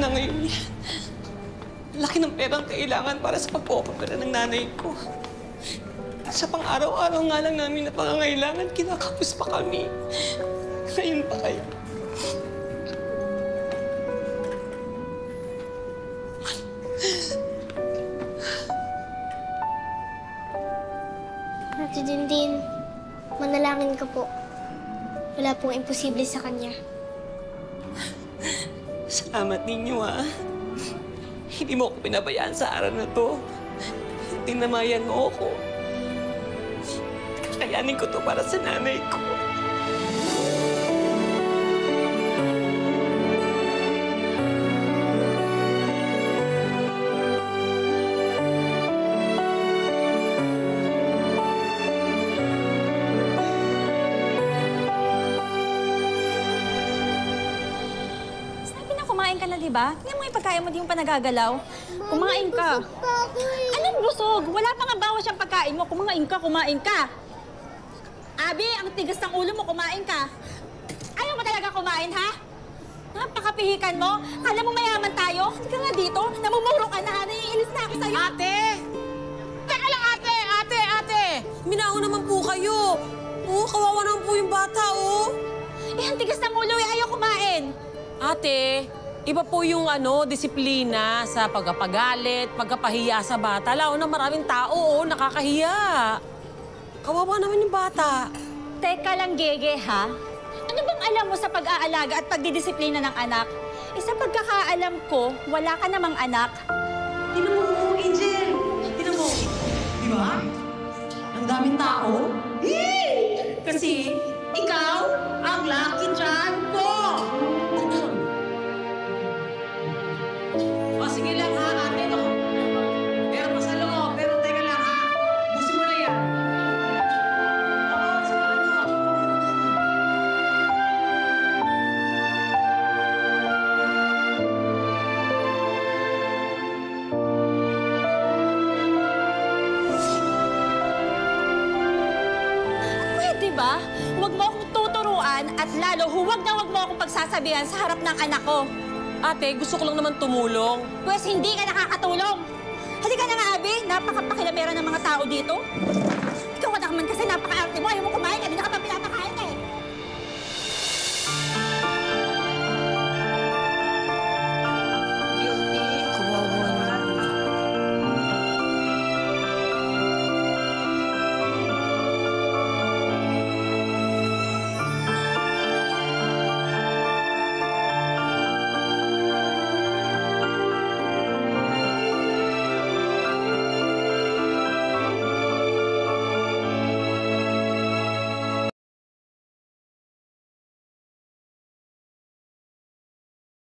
na ngayon yan. Laki ng perang kailangan para sa pagpapapala ng nanay ko. At sa pang-araw-araw nga lang namin na pangangailangan, kinakapos pa kami. Ngayon pa kayo. Ate Dindin, manalangin ka po. Wala pong imposible sa kanya. Salamat ninyo, ha? Hindi mo ako pinabayaan sa araw na to. Tinamayan mo ako. Kakayanin ko to para sa nanay ko. Kumain ka na, di ba? Tingnan mo yung pagkain mo, di mo pa nagagalaw. Kumain ka. Anong busog? Wala pa nga bawas yung pagkain mo. Kumain ka, kumain ka. Abi, ang tigas ng ulo mo, kumain ka. Ayaw mo talaga kumain, ha? Napakapihikan mo. Kala mo mayaman tayo? Hindi ka nga dito. Namumuro ka na, ha? Naiinis na ako sa'yo. Ate! Teka lang, ate! Minahon naman po kayo. Oo, kawawa naman po yung bata, oh. Eh, ang tigas ng ulo, eh. Ayaw kumain. Ate, iba po yung disiplina sa pagpapagalit, pagpapahiya sa bata. Lalo na maraming tao, nakakahiya. Kawawa naman yung bata. Teka lang, Gege, ha? Ano bang alam mo sa pag-aalaga at pagdidisiplina ng anak? Eh, sa pagkakaalam ko, wala ka namang anak. Tinan mo, Angel. Tinan mo. Di ba? Ang daming tao. Kasi ikaw ang lucky charm ko. O, sige lang ha, ate. No? Meron pa sa loob. Pero teka lang ha. Busin mo na yan. Oo, sa ano. Pwede ba? Huwag mo akong tuturuan at lalo huwag mo akong pagsasabihan sa harap ng anak ko. Ate, gusto ko lang naman tumulong. Pwes hindi ka nakakatulong. Halika na nga, Abi. Napakapakilamera ng mga tao dito. Ikaw ka naman kasi napaka-arte mo. Ayaw mo kumain. Hindi na ka pa